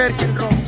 வரவேற்கின்றோம்.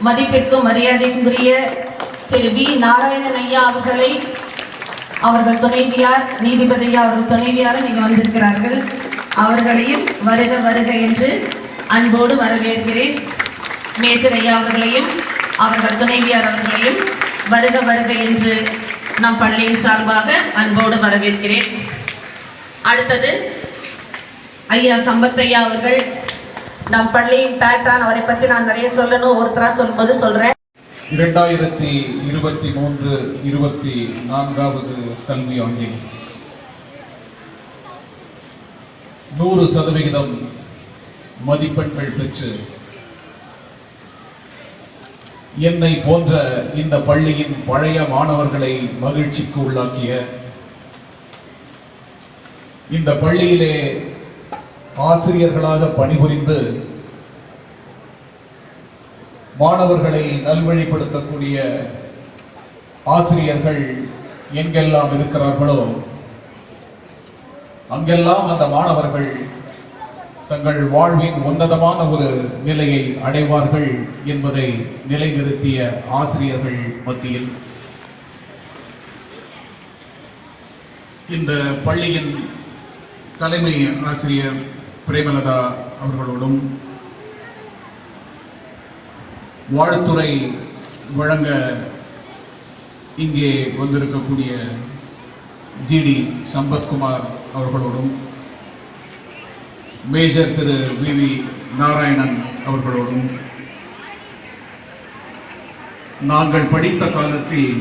மதிப்பிற்கும் மரியாதைக்குரிய திரு வி நாராயணன் ஐயா அவர்களை அவர்கள் துணைவியார் நீதிபதி ஐயா அவர்கள் துணைவியாரும் இங்கு வந்திருக்கிறார்கள். அவர்களையும் வருக வருக என்று அன்போடு வரவேற்கிறேன். மேஜர் ஐயா அவர்களையும் அவர்கள் துணைவியார் அவர்களையும் வருக வருக என்று நம் பள்ளியின் சார்பாக அன்போடு வரவேற்கிறேன். அடுத்தது ஐயா சம்பத்தையா அவர்கள், நம் பள்ளியின் பேட்ரான். அவரை பற்றி நான் நிறைய சொல்லணும், ஒருத்தரா சொல்லும்போது சொல்றேன். 2023-24வது கல்வி ஆண்டில் 100% மதிப்பெண்கள் பெற்று என்னை போன்ற இந்த பள்ளியின் பழைய மாணவர்களை மகிழ்ச்சிக்கு உள்ளாக்கிய, இந்த பள்ளியிலே ஆசிரியர்களாக பணிபுரிந்து மாணவர்களை நல்வழிப்படுத்தக்கூடிய ஆசிரியர்கள் எங்கெல்லாம் இருக்கிறார்களோ அங்கெல்லாம் அந்த மாணவர்கள் தங்கள் வாழ்வின் உன்னதமான ஒரு நிலையை அடைவார்கள் என்பதை நிலைநிறுத்திய ஆசிரியர்கள் மத்தியில் இந்த பள்ளியின் தலைமை ஆசிரியர் பிரேமலதா அவர்களோடும் வாழ்த்துறை வழங்க இங்கே வந்திருக்கக்கூடிய ஜிடி சம்பத்குமார் அவர்களோடும் மேஜர் திரு வி நாராயணன் அவர்களோடும் நாங்கள் படித்த காலத்தில்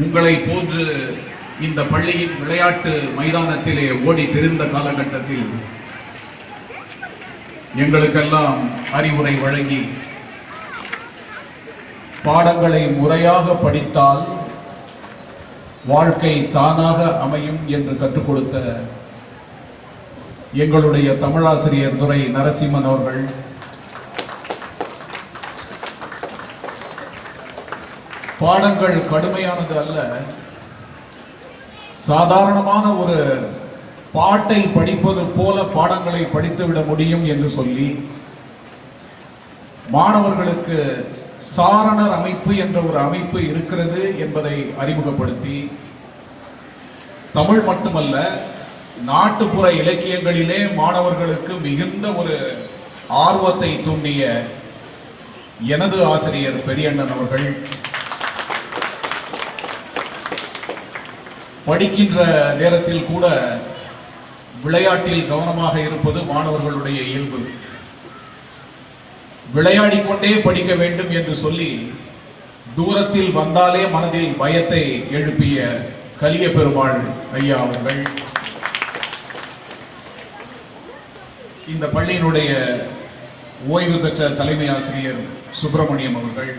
உங்களை போன்று இந்த பள்ளியின் விளையாட்டு மைதானத்திலே ஓடி திரிந்த காலகட்டத்தில் எங்களுக்கெல்லாம் அறிவுரை வழங்கி பாடங்களை முறையாக படித்தால் வாழ்க்கை தானாக அமையும் என்று கற்றுக் கொடுத்த எங்களுடைய தமிழாசிரியர் துரை நரசிம்மன் அவர்கள், பாடங்கள் கடுமையானது அல்ல, சாதாரணமான ஒரு பாட்டை படிப்பது போல பாடங்களை படித்துவிட முடியும் என்று சொல்லி மாணவர்களுக்கு சாரணர் அமைப்பு என்ற ஒரு அமைப்பு இருக்கிறது என்பதை அறிமுகப்படுத்தி தமிழ் மட்டுமல்ல நாட்டுப்புற இலக்கியங்களிலே மாணவர்களுக்கு மிகுந்த ஒரு ஆர்வத்தை தூண்டிய எனது ஆசிரியர் பெரியண்ணன் அவர்கள் படிக்கின்ற நேரத்தில் கூட விளையாட்டில் கவனமாக இருப்பது மாணவர்களுடைய இயல்பு. விளையாடிக்கொண்டே படிக்க வேண்டும் என்று சொல்லி தூரத்தில் வந்தாலே மனதில் பயத்தை எழுப்பிய கலிய பெருமாள் ஐயா அவர்கள், இந்த பள்ளியினுடைய ஓய்வு பெற்ற தலைமை ஆசிரியர் சுப்பிரமணியம் அவர்கள்,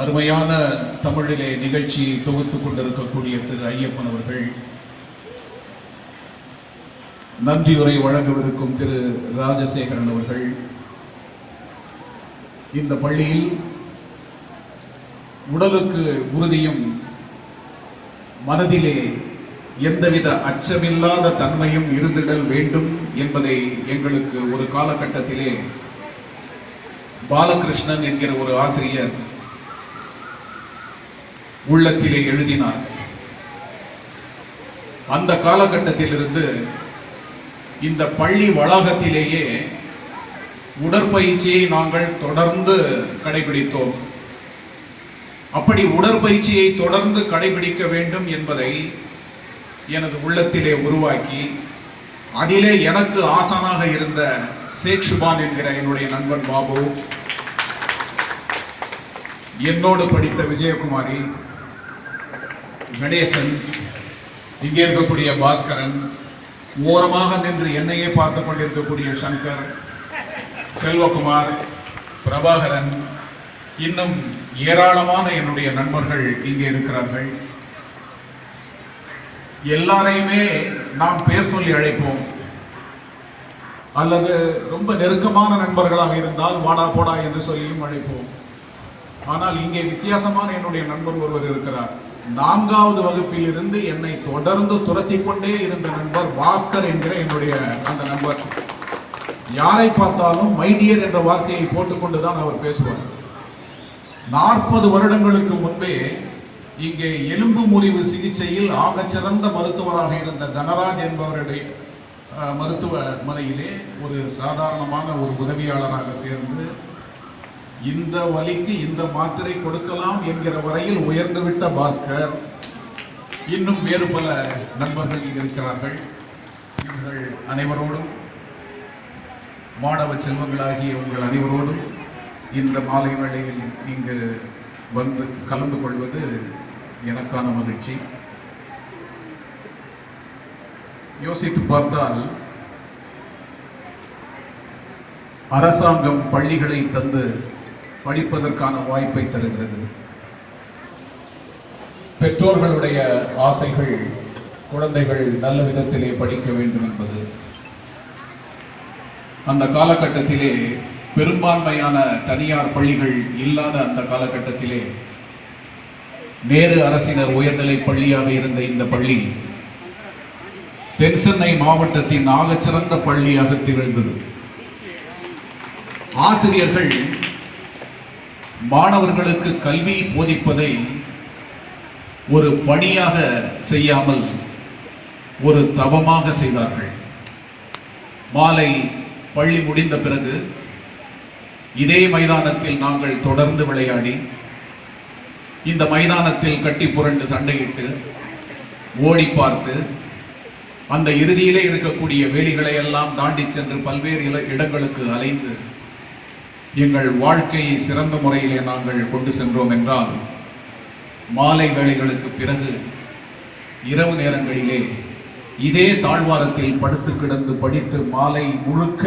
அருமையான தமிழிலே நிகழ்ச்சியை தொகுத்துக் கொண்டிருக்கக்கூடிய திரு ஐயப்பன் அவர்கள், நன்றியுரை வழங்கவிருக்கும் திரு ராஜசேகரன் அவர்கள், இந்த பள்ளியில் உடலுக்கு உறுதியும் மனதிலே எந்தவித அச்சமில்லாத தன்மையும் இருந்திடல் வேண்டும் என்பதை எங்களுக்கு ஒரு காலகட்டத்திலே பாலகிருஷ்ணன் என்கிற ஒரு ஆசிரியர் உள்ளத்திலே எழுதினார். அந்த காலகட்டத்திலிருந்து இந்த பள்ளி வளாகத்திலேயே உடற்பயிற்சியை நாங்கள் தொடர்ந்து கடைபிடித்தோம். அப்படி உடற்பயிற்சியை தொடர்ந்து கடைபிடிக்க வேண்டும் என்பதை எனது உள்ளத்திலே உருவாக்கி, அதிலே எனக்கு ஆசானாக இருந்த சேக் சுபான் என்கிற என்னுடைய நண்பன் பாபு, என்னோடு படித்த விஜயகுமாரி, கணேசன், இங்கே இருக்கக்கூடிய பாஸ்கரன், ஓரமாக நின்று என்னையே பார்த்து கொண்டிருக்கக்கூடிய சங்கர், செல்வகுமார், பிரபாகரன், இன்னும் ஏராளமான என்னுடைய நண்பர்கள் இங்கே இருக்கிறார்கள். எல்லாரையுமே நாம் பேர் சொல்லி அழைப்போம், அல்லது ரொம்ப நெருக்கமான நண்பர்களாக இருந்தால் வாடா போடா என்று சொல்லியும் அழைப்போம். ஆனால் இங்கே வித்தியாசமான என்னுடைய நண்பர் ஒருவர் இருக்கிறார். 4வது வகுப்பில் இருந்து என்னை தொடர்ந்து துரத்தி கொண்டே இருந்த நண்பர் பாஸ்கர் என்கிற என்னுடைய அந்த நண்பர். யாரை பார்த்தாலும் மை டியர் என்ற வார்த்தையை போட்டுக்கொண்டுதான் அவர் பேசுவார். 40 வருடங்களுக்கு முன்பே இங்கே எலும்பு முறிவு சிகிச்சையில் ஆகச்சிறந்த மருத்துவராக இருந்த தனராஜ் என்பவருடைய மருத்துவமனையிலே ஒரு சாதாரணமான ஒரு உதவியாளராக சேர்ந்து இந்த வலிக்கு இந்த மாத்திரை கொடுக்கலாம் என்கிற வரையில் உயர்ந்துவிட்ட பாஸ்கர், இன்னும் வேறு பல நண்பர்கள் இங்கு இருக்கிறார்கள். இவர்கள் அனைவரோடும், மாணவ செல்வங்களாகிய உங்கள் அனைவரோடும் இந்த மாலை வேளையில் இங்கு வந்து கலந்து கொள்வது எனக்கான மகிழ்ச்சி. யோசித்து பார்த்தால் அரசாங்கம் பள்ளிகளை தந்து படிப்பதற்கான வாய்ப்பை தருகிறது. பெற்றோர்களுடைய ஆசைகள் குழந்தைகள் நல்ல விதத்திலே படிக்க வேண்டும் என்பது. அந்த காலகட்டத்திலே பெரும்பான்மையான தனியார் பள்ளிகள் இல்லாத அந்த காலகட்டத்திலே நேரு அரசினர் உயர்நிலை பள்ளியாக இருந்த இந்த பள்ளி தென்சென்னை மாவட்டத்தின் ஆகச்சிறந்த பள்ளியாக திகழ்ந்தது. ஆசிரியர்கள் மாணவர்களுக்கு கல்வி போதிப்பதை ஒரு பணியாக செய்யாமல் ஒரு தவமாக செய்தார்கள். மாலை பள்ளி முடிந்த பிறகு இதே மைதானத்தில் நாங்கள் தொடர்ந்து விளையாடி, இந்த மைதானத்தில் கட்டி புரண்டு சண்டையிட்டு ஓடி பார்த்து, அந்த இறுதியிலே இருக்கக்கூடிய வேலிகளை எல்லாம் தாண்டி சென்று பல்வேறு இடங்களுக்கு அலைந்து எங்கள் வாழ்க்கையை சிறந்த முறையிலே நாங்கள் கொண்டு சென்றோம் என்றால், மாலை வேளைகளுக்கு பிறகு இரவு நேரங்களிலே இதே தாழ்வாரத்தில் படுத்து கிடந்து படித்து மாலை முழுக்க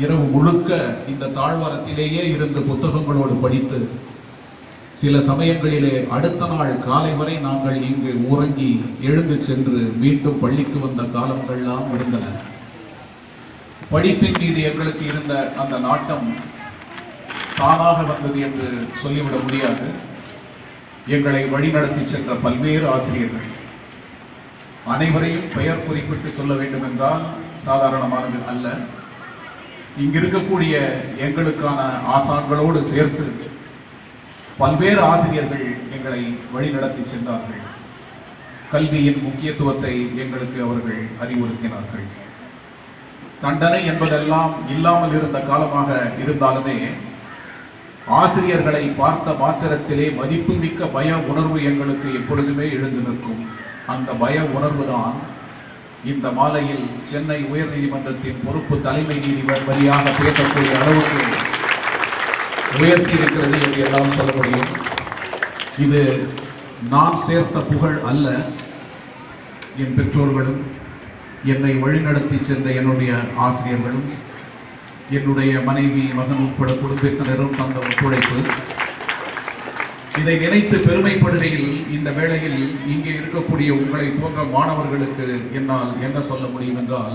இரவு முழுக்க இந்த தாழ்வாரத்திலேயே இருந்து புத்தகங்களோடு படித்து சில சமயங்களிலே அடுத்த நாள் காலை வரை நாங்கள் இங்கு உறங்கி எழுந்து சென்று மீண்டும் பள்ளிக்கு வந்த காலங்கள்லாம் இருந்தன. படிப்பின் மீது எங்களுக்கு இருந்த அந்த நாட்டம் தானாக வந்தது என்று சொல்லிவிட முடியாது. எங்களை வழிநடத்தி சென்ற பல்வேறு ஆசிரியர்கள், அனைவரையும் பெயர் குறிப்பிட்டு சொல்ல வேண்டும் என்றால் சாதாரணமானது அல்ல. இங்கிருக்கக்கூடிய எங்களுக்கான ஆசான்களோடு சேர்த்து பல்வேறு ஆசிரியர்கள் எங்களை வழிநடத்தி சென்றார்கள். கல்வியின் முக்கியத்துவத்தை எங்களுக்கு அவர்கள் அறிவுறுத்தினார்கள். தண்டனை என்பதெல்லாம் இல்லாமல் இருந்த காலமாக இருந்தாலுமே ஆசிரியர்களை பார்த்த மாத்திரத்திலே மதிப்புமிக்க பய உணர்வு எங்களுக்கு எப்பொழுதுமே எழுந்து நிற்கும். அந்த பய உணர்வுதான் இந்த மாலையில் சென்னை உயர்நீதிமன்றத்தின் பொறுப்பு தலைமை நீதிபதியாக பேசக்கூடிய அளவுக்கு உயர்த்தி இருக்கிறது என்று எல்லாம் சொல்ல முடியும். இது நான் சேர்த்த புகழ் அல்ல. என் பெற்றோர்களும் என்னை வழிநடத்தி சென்ற என்னுடைய ஆசிரியர்களும் என்னுடைய மனைவி மகன் உட்பட குடும்பத்தினரும் தந்த ஒத்துழைப்பு. இதை நினைத்து பெருமைப்படுகையில் இந்த வேளையில் இங்கே இருக்கக்கூடிய உங்களை போன்ற மாணவர்களுக்கு என்னால் என்ன சொல்ல முடியும் என்றால்,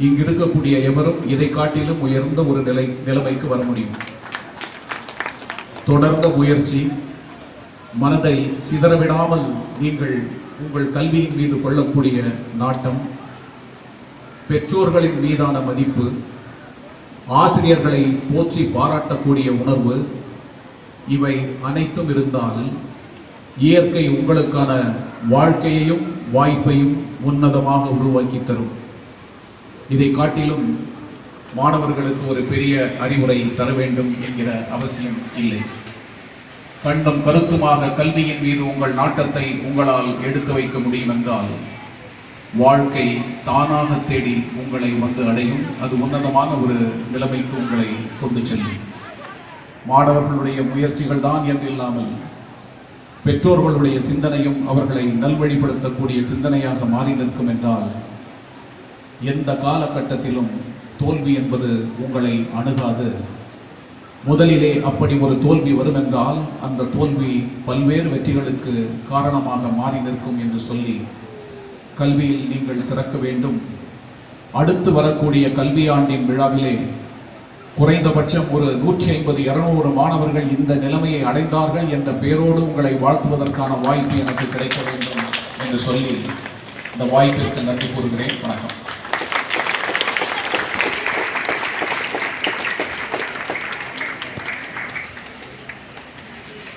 இங்கு இருக்கக்கூடிய எவரும் இதை காட்டிலும் உயர்ந்த ஒரு நிலைமைக்கு வர முடியும். தொடர்ந்த முயற்சி, மனதை சிதறவிடாமல் நீங்கள் உங்கள் கல்வியின் மீது கொள்ளக்கூடிய நாட்டம், பெற்றோர்களின் மீதான மதிப்பு, ஆசிரியர்களை போற்றி பாராட்டக்கூடிய உணர்வு, இவை அனைத்தும் இருந்தால் இயற்கை உங்களுக்கான வாழ்க்கையையும் வாய்ப்பையும் உன்னதமாக உருவாக்கி தரும். இதை காட்டிலும் மாணவர்களுக்கு ஒரு பெரிய அறிவுரை தர வேண்டும் என்கிற அவசியம் இல்லை. கண்ணும் கருத்துமாக கல்வியின் மீது உங்கள் நாட்டத்தை உங்களால் எடுத்து வைக்க முடியும் என்றால் வாழ்க்கை தானாக தேடி உங்களை வந்து அடையும். அது உன்னதமான ஒரு நிலைமைக்கு உங்களை கொண்டு செல்லும். மாணவர்களுடைய முயற்சிகள் தான் என்றில்லாமல் பெற்றோர்களுடைய சிந்தனையும் அவர்களை நல்வழிப்படுத்தக்கூடிய சிந்தனையாக மாறி நிற்கும் என்றால் எந்த காலகட்டத்திலும் தோல்வி என்பது உங்களை அணுகாது. முதலிலே அப்படி ஒரு தோல்வி வரும் என்றால் அந்த தோல்வி பல்வேறு வெற்றிகளுக்கு காரணமாக மாறி நிற்கும் என்று சொல்லி கல்வியில் நீங்கள் சிறக்க வேண்டும். அடுத்து வரக்கூடிய கல்வியாண்டின் விழாவிலே குறைந்தபட்சம் ஒரு 150-200 மாணவர்கள் இந்த நிலைமையை அடைந்தார்கள் என்ற பேரோடு உங்களை வாழ்த்துவதற்கான வாய்ப்பு எனக்கு கிடைக்க வேண்டும் என்று சொல்லி இந்த வாய்ப்பிற்கு நன்றி கூறுகிறேன். வணக்கம்.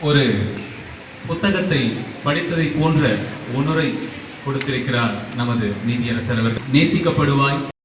ஒரு புத்தகத்தை படித்ததை போன்ற உணரை கொடுத்திருக்கிறார் நமது நீதியரசர் அவர்கள். நேசிக்கப்படுவாய்,